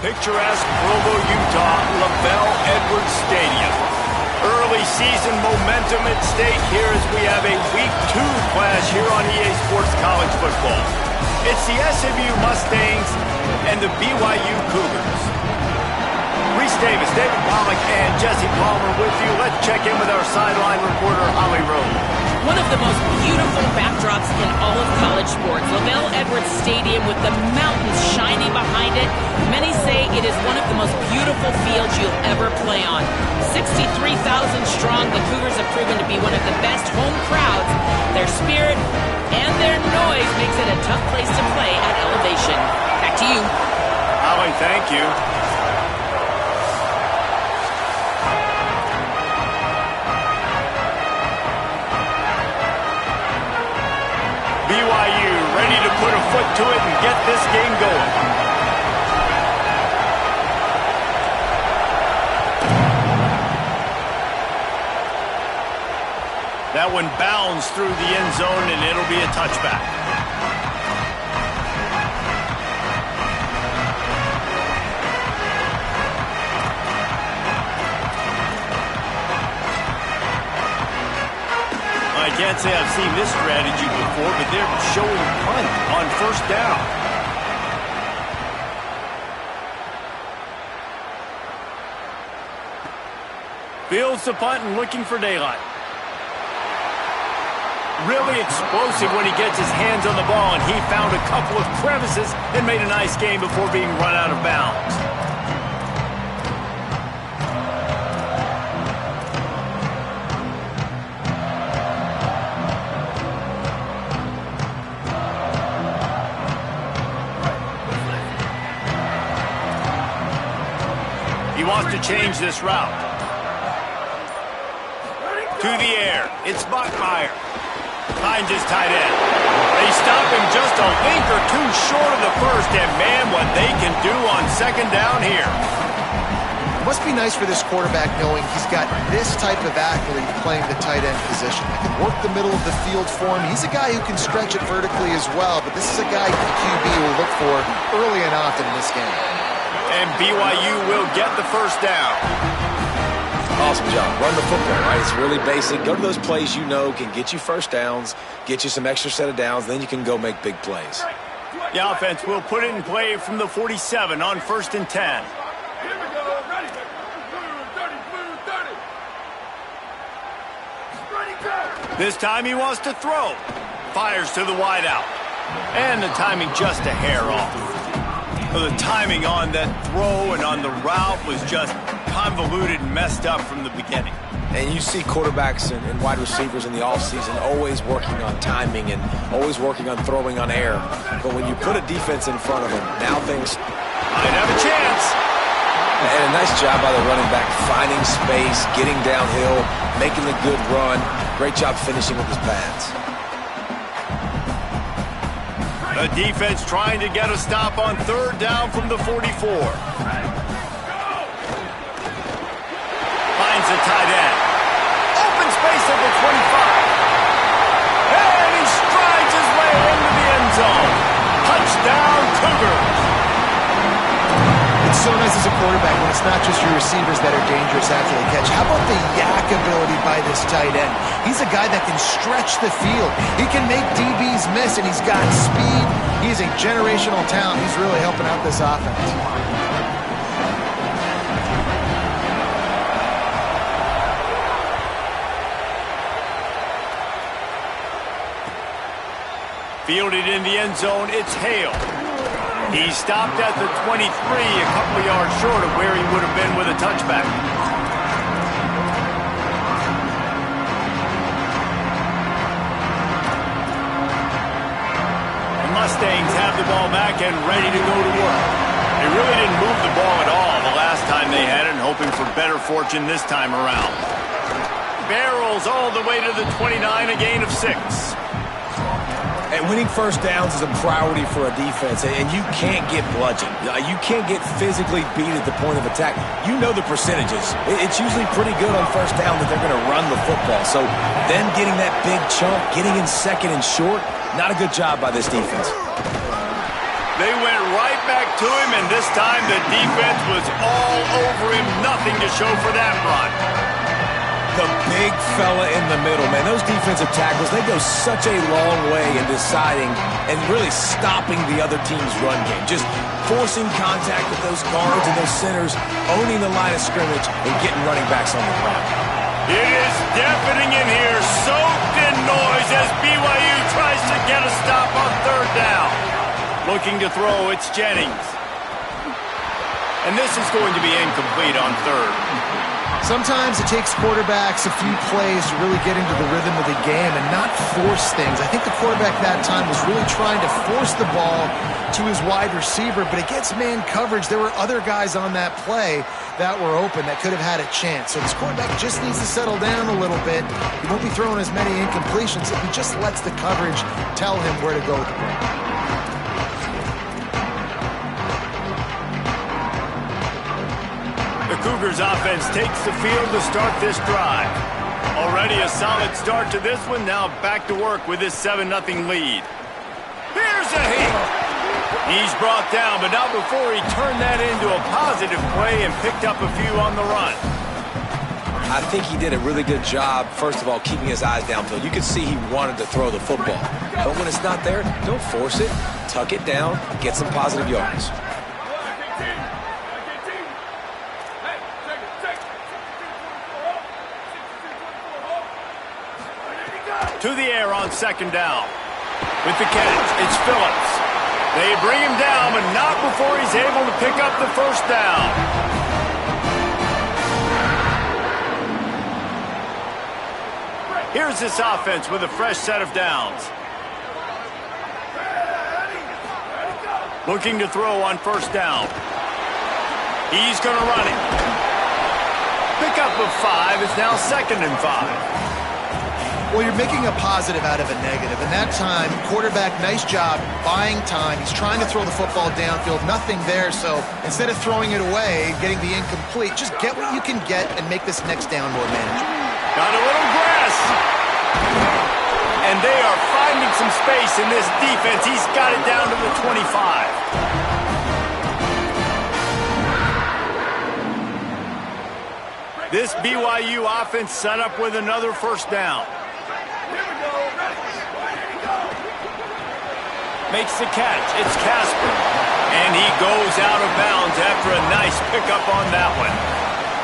picturesque Provo, Utah, LaVell Edwards Stadium. Early season momentum at stake here as we have a Week 2 clash here on EA Sports College Football. It's the SMU Mustangs and the BYU Cougars. Reese Davis, David Pollack, and Jesse Palmer with you. Let's check in with our sideline reporter, Holly Rowe. One of the most beautiful backdrops in all of college sports. LaVell Edwards Stadium with the mountains shining behind it. Many say it is one of the most beautiful fields you'll ever play on. 63,000 strong, the Cougars have proven to be one of the best home crowds. Their spirit and their noise makes it a tough place to play at elevation. Back to you. Holly, thank you. BYU ready to put a foot to it and get this game going. That one bounds through the end zone and it'll be a touchback. I can't say I've seen this strategy before, but they're showing punt on first down. Fields the punt and looking for daylight. Really explosive when he gets his hands on the ball, and he found a couple of crevices and made a nice game before being run out of bounds. He wants to change this route. To the air. It's Bachmeier. Finds his tight end. They stop him just a link or two short of the first, and man, what they can do on second down here. It must be nice for this quarterback knowing he's got this type of athlete playing the tight end position. He can work the middle of the field for him. He's a guy who can stretch it vertically as well, but this is a guy the QB will look for early and often in this game. And BYU will get the first down. Awesome job. Run the football, right? It's really basic. Go to those plays you know can get you first downs, get you some extra set of downs, then you can go make big plays. The offense will put it in play from the 47 on 1st and 10. This time he wants to throw. Fires to the wideout. And the timing just a hair off. The timing on that throw and on the route was just convoluted and messed up from the beginning. And you see quarterbacks and wide receivers in the offseason always working on timing and always working on throwing on air. But when you put a defense in front of them, now things might have a chance. And a nice job by the running back, finding space, getting downhill, making the good run. Great job finishing with his pads. The defense trying to get a stop on 3rd down from the 44. Finds a tight end. Open space at the 25. And he strides his way into the end zone. Touchdown, Cougars. It's so nice as a quarterback when it's not just your receivers that are dangerous after the catch. How about the yak ability by this tight end? He's a guy that can stretch the field. He can make DBs miss, and he's got speed. He's a generational talent. He's really helping out this offense. Fielded in the end zone, it's Hale. He stopped at the 23, a couple of yards short of where he would have been with a touchback. The Mustangs have the ball back and ready to go to work. They really didn't move the ball at all the last time they had it, hoping for better fortune this time around. Barrels all the way to the 29, a gain of 6. And winning first downs is a priority for a defense, and you can't get bludgeoned. You can't get physically beat at the point of attack. You know the percentages. It's usually pretty good on first down that they're going to run the football. So them getting that big chunk, getting in second and short, not a good job by this defense. They went right back to him, and this time the defense was all over him. Nothing to show for that run. The big fella in the middle, man. Those defensive tackles, they go such a long way in deciding and really stopping the other team's run game. Just forcing contact with those guards and those centers, owning the line of scrimmage, and getting running backs on the ground. It is deafening in here, soaked in noise as BYU tries to get a stop on third down. Looking to throw, it's Jennings. And this is going to be incomplete on third. Sometimes it takes quarterbacks a few plays to really get into the rhythm of the game and not force things. I think the quarterback that time was really trying to force the ball to his wide receiver, but against man coverage, there were other guys on that play that were open that could have had a chance. So this quarterback just needs to settle down a little bit. He won't be throwing as many incompletions if he just lets the coverage tell him where to go with the ball. The Cougars offense takes the field to start this drive. Already a solid start to this one. Now back to work with this 7-0 lead. Here's a hit. He's brought down, but not before he turned that into a positive play and picked up a few on the run. I think he did a really good job, first of all, keeping his eyes downfield. You could see he wanted to throw the football. But when it's not there, don't force it. Tuck it down, get some positive yards. To the air on second down. With the catch, it's Phillips. They bring him down, but not before he's able to pick up the first down. Here's this offense with a fresh set of downs. Looking to throw on first down. He's going to run it. Pickup of 5 is now 2nd and 5. Well, you're making a positive out of a negative. And that time, quarterback, nice job, buying time. He's trying to throw the football downfield, nothing there. So instead of throwing it away, getting the incomplete, just get what you can get and make this next down more manageable. Got a little grass. And they are finding some space in this defense. He's got it down to the 25. This BYU offense set up with another first down. Makes the catch. It's Casper. And he goes out of bounds after a nice pickup on that one.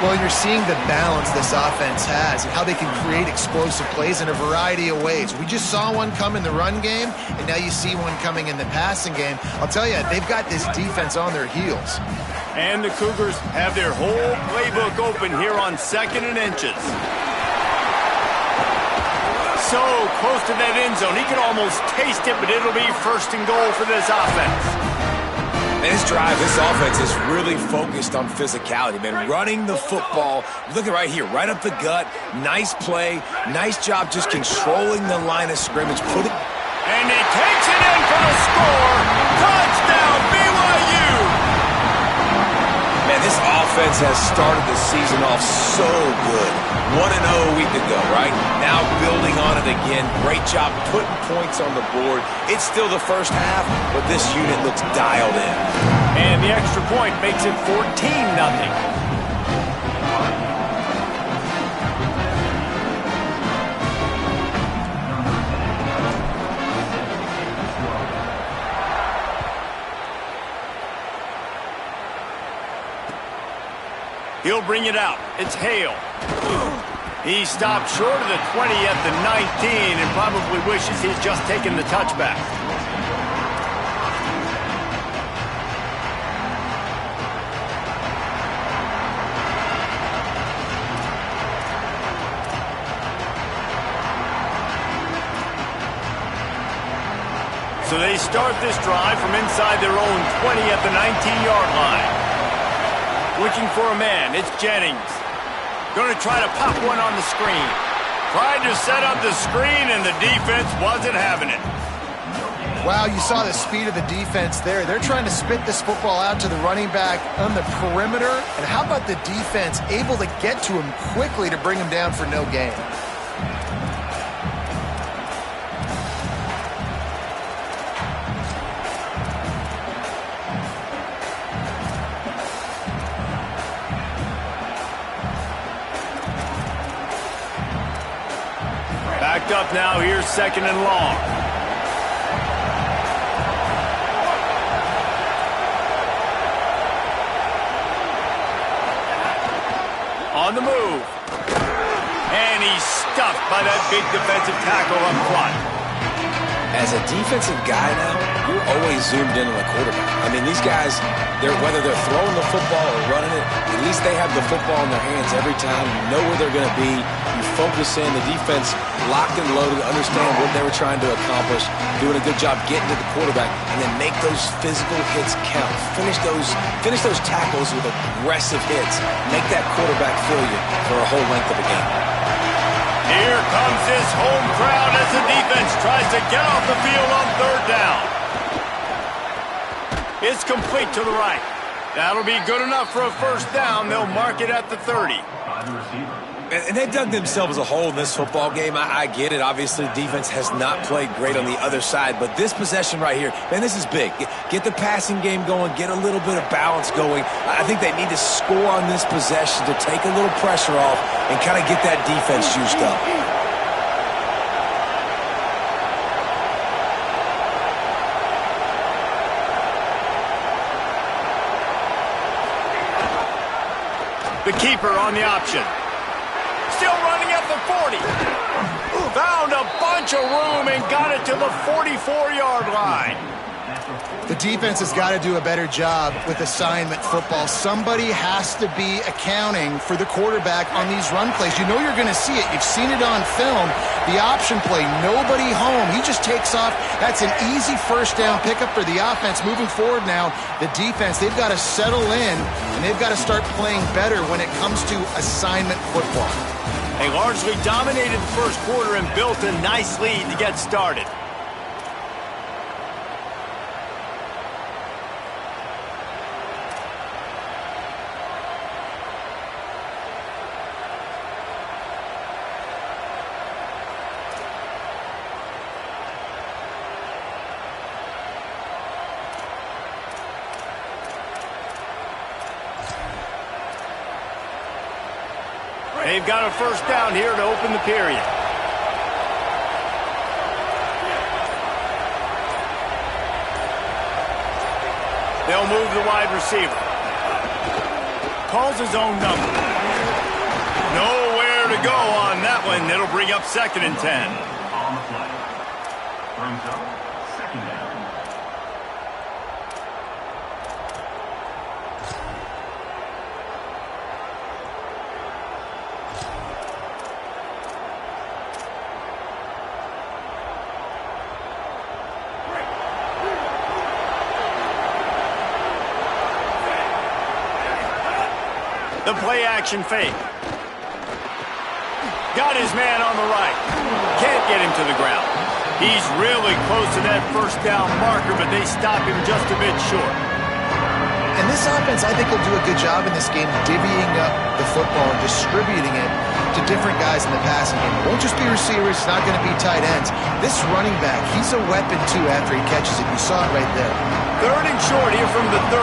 Well, you're seeing the balance this offense has and how they can create explosive plays in a variety of ways. We just saw one come in the run game, and now you see one coming in the passing game. I'll tell you, they've got this defense on their heels. And the Cougars have their whole playbook open here on 2nd and inches. So close to that end zone. He can almost taste it, but it'll be 1st and goal for this offense. And this drive, this offense is really focused on physicality, man. Running the football. Look at right here, right up the gut. Nice play. Nice job just controlling the line of scrimmage. And he takes it in for the score. Touchdown, BYU! Man, this offense has started the season off so good. 1-0 a week ago, right? Now building on it again. Great job putting points on the board. It's still the first half, but this unit looks dialed in. And the extra point makes it 14-0. He'll bring it out. It's Hale. He stopped short of the 20 at the 19 and probably wishes he'd just taken the touchback. So they start this drive from inside their own 20 at the 19-yard line. Looking for a man, it's Jennings. Going to try to pop one on the screen. Tried to set up the screen, and the defense wasn't having it. Wow, you saw the speed of the defense there. They're trying to spit this football out to the running back on the perimeter. And how about the defense able to get to him quickly to bring him down for no gain? picked up now. Here's 2nd and long. On the move. And he's stuffed by that big defensive tackle up front. As a defensive guy now, you're always zoomed in on the quarterback. I mean, these guys, whether they're throwing the football or running it, at least they have the football in their hands every time. You know where they're going to be. You focus in. The defense locked and loaded, understand what they were trying to accomplish, doing a good job getting to the quarterback, and then make those physical hits count. Finish those tackles with aggressive hits. Make that quarterback feel you for a whole length of a game. Here comes this home crowd as the defense tries to get off the field on 3rd down. It's complete to the right. That'll be good enough for a 1st down. They'll mark it at the 30. And they dug themselves a hole in this football game. I get it. Obviously, defense has not played great on the other side. But this possession right here, man, this is big. Get the passing game going. Get a little bit of balance going. I think they need to score on this possession to take a little pressure off and kind of get that defense juiced up. The keeper on the option. Still running at the 40. Found a bunch of room and got it to the 44-yard line. The defense has got to do a better job with assignment football. Somebody has to be accounting for the quarterback on these run plays. You know you're going to see it. You've seen it on film. The option play, nobody home. He just takes off. That's an easy 1st down pickup for the offense. Moving forward now, the defense, they've got to settle in, and they've got to start playing better when it comes to assignment football. They largely dominated the 1st quarter and built a nice lead to get started. They've got a 1st down here to open the period. They'll move the wide receiver. Calls his own number. Nowhere to go on that one. It'll bring up 2nd and 10. On the play. Brings up 2nd down. The play-action fake. Got his man on the right. Can't get him to the ground. He's really close to that 1st down marker, but they stop him just a bit short. And this offense, I think, will do a good job in this game divvying up the football and distributing it to different guys in the passing game. It won't just be receivers. It's not going to be tight ends. This running back, he's a weapon, too, after he catches it. You saw it right there. 3rd and short here from the 35.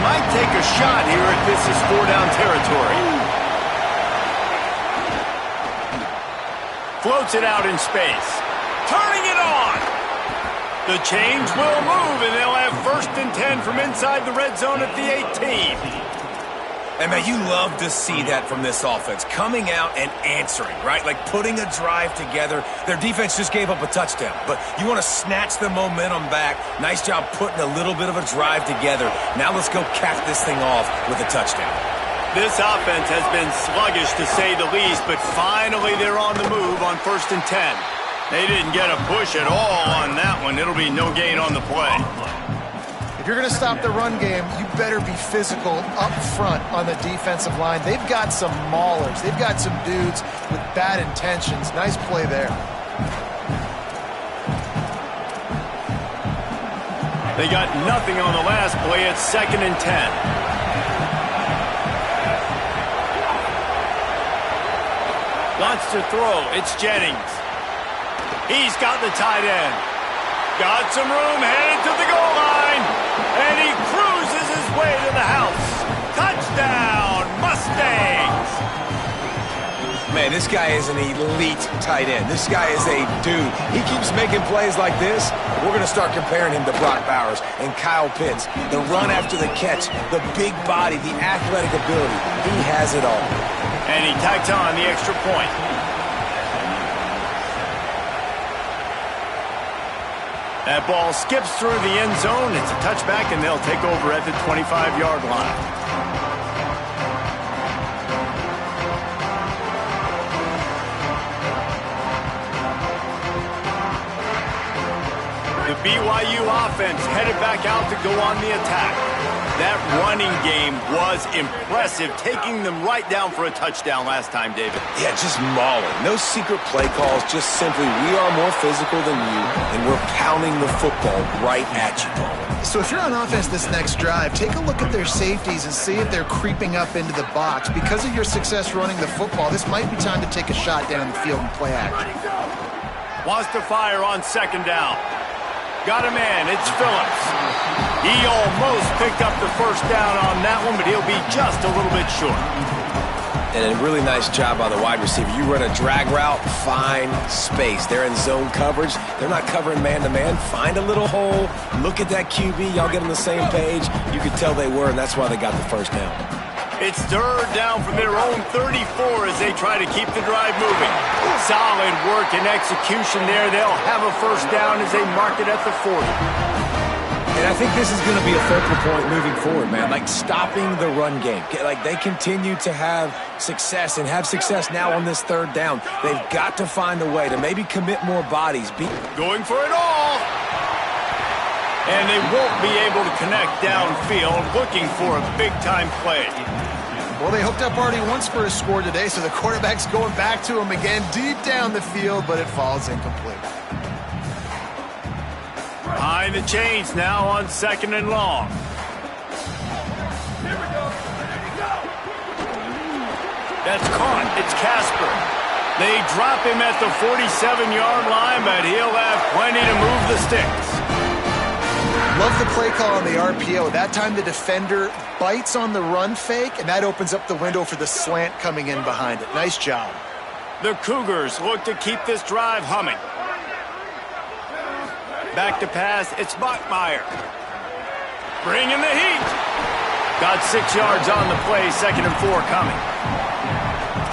Might take a shot here if this is 4-down territory. Floats it out in space. Turning it on. The chains will move, and they'll have 1st and 10 from inside the red zone at the 18. And, man, you love to see that from this offense. Coming out and answering, right? Like putting a drive together. Their defense just gave up a touchdown. But you want to snatch the momentum back. Nice job putting a little bit of a drive together. Now let's go cap this thing off with a touchdown. This offense has been sluggish, to say the least, but finally they're on the move on 1st and 10. They didn't get a push at all on that one. It'll be no gain on the play. If you're going to stop the run game, you better be physical up front on the defensive line. They've got some maulers. They've got some dudes with bad intentions. Nice play there. They got nothing on the last play. It's 2nd and 10. Wants to throw. It's Jennings. He's got the tight end. Got some room, headed to the goal line. And he cruises his way to the house. Touchdown, Mustangs! Man, this guy is an elite tight end. This guy is a dude. He keeps making plays like this. We're going to start comparing him to Brock Bowers and Kyle Pitts. The run after the catch, the big body, the athletic ability. He has it all. And he tacks on the extra point. That ball skips through the end zone. It's a touchback, and they'll take over at the 25-yard line. The BYU offense headed back out to go on the attack. That running game was impressive, taking them right down for a touchdown last time, David. Yeah, just mauling. No secret play calls, just simply we are more physical than you, and we're pounding the football right at you. So if you're on offense this next drive, take a look at their safeties and see if they're creeping up into the box. Because of your success running the football, this might be time to take a shot down the field and play action. Wants to fire on second down. Got a man, it's Phillips. He almost picked up the first down on that one, but he'll be just a little bit short. And a really nice job by the wide receiver. You run a drag route, find space. They're in zone coverage. They're not covering man-to-man. Find a little hole. Look at that QB. Y'all get on the same page. You could tell they were, and that's why they got the first down. It's third down from their own 34 as they try to keep the drive moving. Solid work and execution there. They'll have a first down as they mark it at the 40. And I think this is going to be a focal point moving forward, man. Like stopping the run game. Like they continue to have success and have success now on this third down. They've got to find a way to maybe commit more bodies. Going for it all. And they won't be able to connect downfield, looking for a big-time play. Well, they hooked up already once for a score today, so the quarterback's going back to him again deep down the field, but it falls incomplete. Behind the chains now on second and long. That's caught. It's Casper. They drop him at the 47-yard line, but he'll have plenty to move the sticks. Love the play call on the RPO. That time the defender bites on the run fake, and that opens up the window for the slant coming in behind it. Nice job. The Cougars look to keep this drive humming. Back to pass, it's Bachmeier. Bringing the heat. Got 6 yards on the play, 2nd and 4 coming.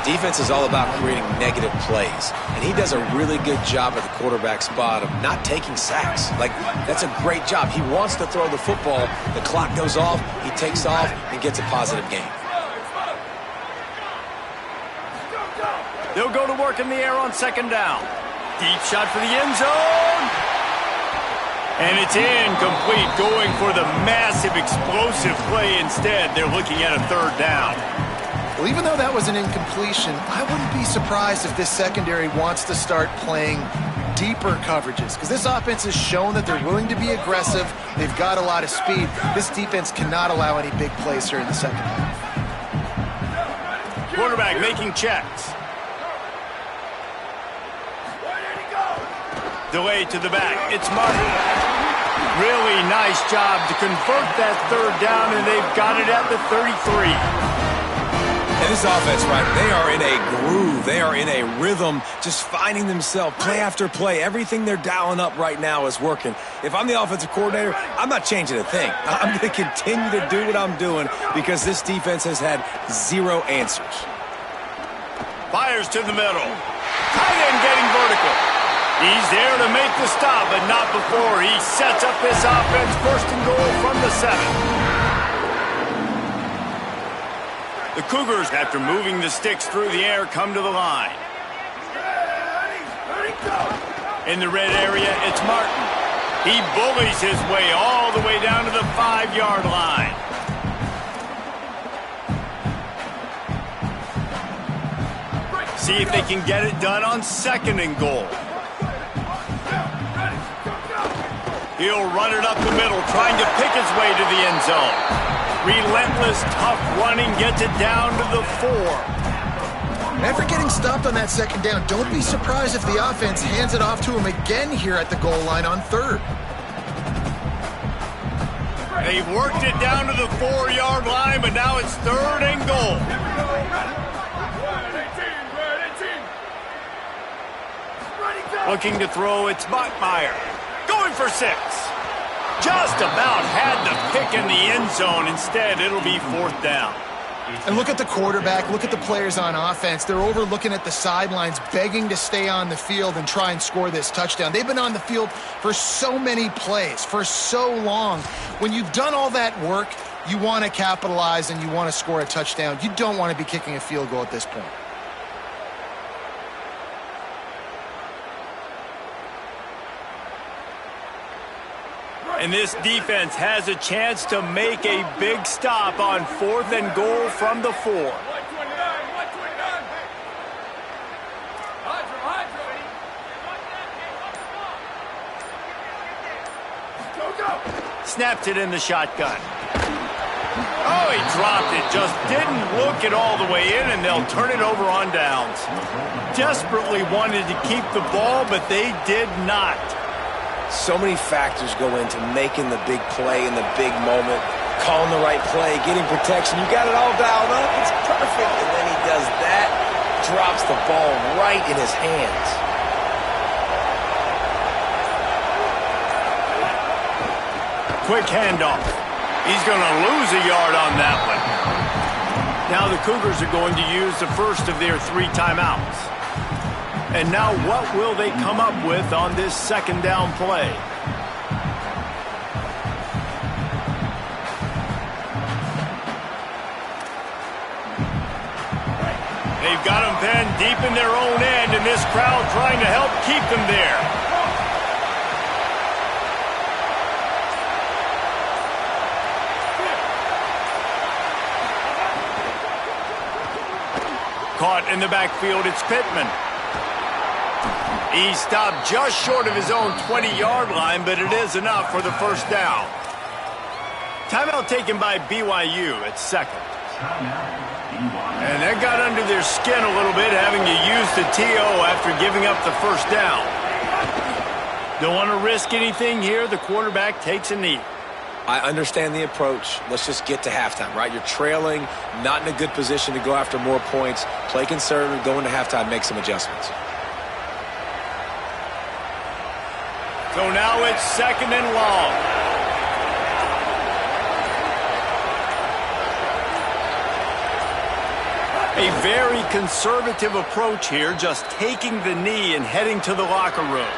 Defense is all about creating negative plays, and he does a really good job at the quarterback spot of not taking sacks. Like, that's a great job. He wants to throw the football. The clock goes off, he takes off, and gets a positive gain. They'll go to work in the air on second down. Deep shot for the end zone. And it's incomplete, going for the massive explosive play instead. They're looking at a third down. Well, even though that was an incompletion, I wouldn't be surprised if this secondary wants to start playing deeper coverages, because this offense has shown that they're willing to be aggressive. They've got a lot of speed. This defense cannot allow any big plays here in the second half. Quarterback making checks. Delay to the back. It's Martin. Really nice job to convert that third down, and they've got it at the 33. And this offense, right, they are in a groove. They are in a rhythm, just finding themselves play after play. Everything they're dialing up right now is working. If I'm the offensive coordinator, I'm not changing a thing. I'm going to continue to do what I'm doing because this defense has had zero answers. Fires to the middle. Tight end getting vertical. He's there to make the stop, but not before he sets up this offense. 1st and goal from the 7. The Cougars, after moving the sticks through the air, come to the line. In the red area, it's Martin. He bullies his way all the way down to the 5-yard line. See if they can get it done on 2nd and goal. He'll run it up the middle, trying to pick his way to the end zone. Relentless, tough running gets it down to the 4. After getting stopped on that second down, don't be surprised if the offense hands it off to him again here at the goal line on 3rd. They've worked it down to the 4-yard line, but now it's 3rd and goal. Looking to throw, it's Bachmeier. Going for 6. Just about had the pick in the end zone. Instead, it'll be 4th down. And look at the quarterback, look at the players on offense. They're overlooking at the sidelines, begging to stay on the field and try and score this touchdown. They've been on the field for so many plays, for so long. When you've done all that work, you want to capitalize and you want to score a touchdown. You don't want to be kicking a field goal at this point. And this defense has a chance to make a big stop on 4th and goal from the 4. Snapped it in the shotgun. Oh, he dropped it. Just didn't look it all the way in, and they'll turn it over on downs. Desperately wanted to keep the ball, but they did not. So many factors go into making the big play in the big moment, calling the right play, getting protection. You got it all dialed up. It's perfect. And then he does that, drops the ball right in his hands. Quick handoff. He's going to lose a yard on that one. Now the Cougars are going to use the first of their 3 timeouts. And now what will they come up with on this 2nd down play? They've got them pinned deep in their own end, and this crowd trying to help keep them there. Caught in the backfield, it's Pittman. He stopped just short of his own 20-yard line, but it is enough for the 1st down. Timeout taken by BYU at 2nd. And that got under their skin a little bit, having to use the TO after giving up the 1st down. Don't want to risk anything here. The quarterback takes a knee. I understand the approach. Let's just get to halftime, right? You're trailing, not in a good position to go after more points. Play conservative, go into halftime, make some adjustments. So now it's 2nd and long. A very conservative approach here, just taking the knee and heading to the locker room.